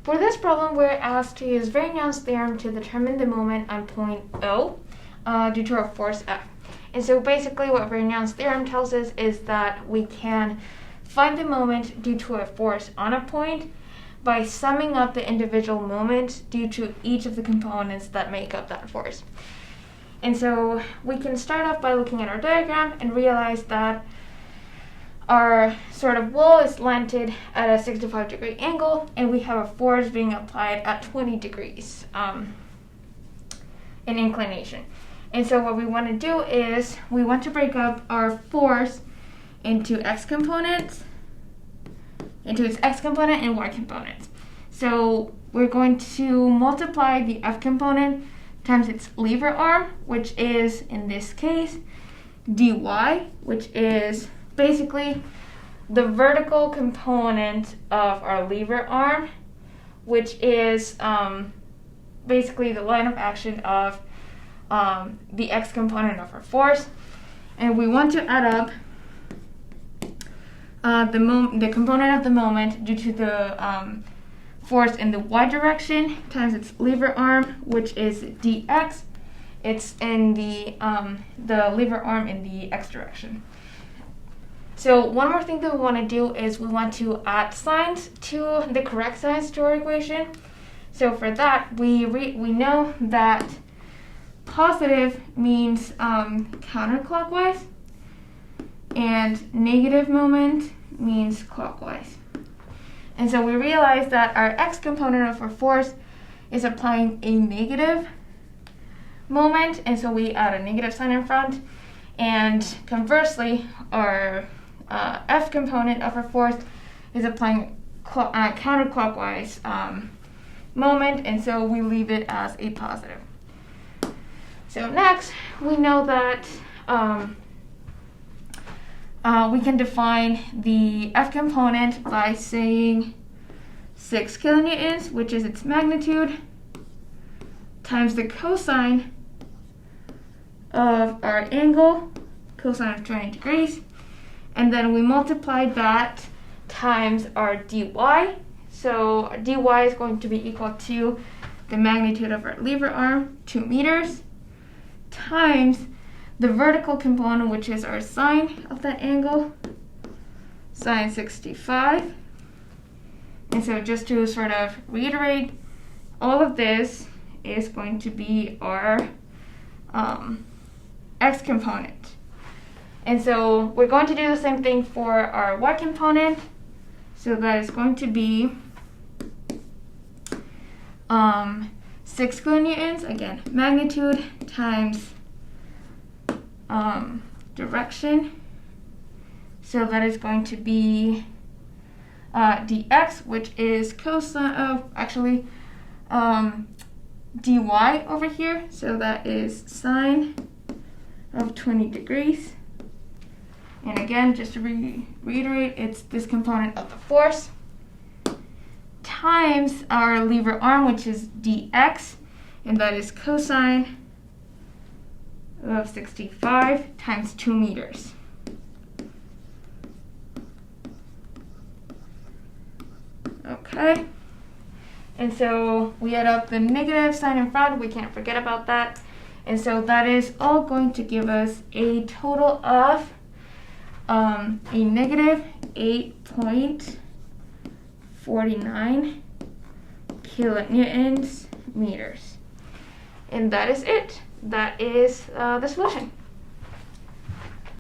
For this problem, we're asked to use Varignon's theorem to determine the moment on point O due to a force F. And so basically what Varignon's theorem tells us is that we can find the moment due to a force on a point by summing up the individual moments due to each of the components that make up that force. And so we can start off by looking at our diagram and realize that our sort of wall is slanted at a 65-degree angle, and we have a force being applied at 20 degrees in inclination. And so what we want to do is we want to break up our force into its x component and y components. So we're going to multiply the F component times its lever arm, which is, in this case, dy, which is basically the vertical component of our lever arm, which is basically the line of action of the x component of our force. And we want to add up the component of the moment due to the force in the y direction times its lever arm, which is dx. It's in the lever arm in the x direction. So one more thing that we want to do is we want to add signs to the correct signs to our equation. So for that, we know that positive means counterclockwise, and negative moment means clockwise. And so we realize that our x component of our force is applying a negative moment, and so we add a negative sign in front. And conversely, our F component of our force is applying counterclockwise moment, and so we leave it as a positive. So next, we know that we can define the F component by saying 6 kilonewtons, which is its magnitude, times the cosine of our angle, cosine of 20 degrees, and then we multiply that times our dy. So dy is going to be equal to the magnitude of our lever arm, 2 meters, times the vertical component, which is our sine of that angle, sine 65. And so just to sort of reiterate, all of this is going to be our x component. And so we're going to do the same thing for our y component. So that is going to be 6 kilonewtons, again, magnitude times direction. So that is going to be dx, which is cosine of, actually, dy over here. So that is sine of 20 degrees. And again, just to reiterate, it's this component of the force times our lever arm, which is dx, and that is cosine of 65 times 2 meters. Okay, and so we add up the negative sign in front, we can't forget about that. And so that is all going to give us a total of a negative 8.49 kilonewtons meters. And that is it. That is the solution.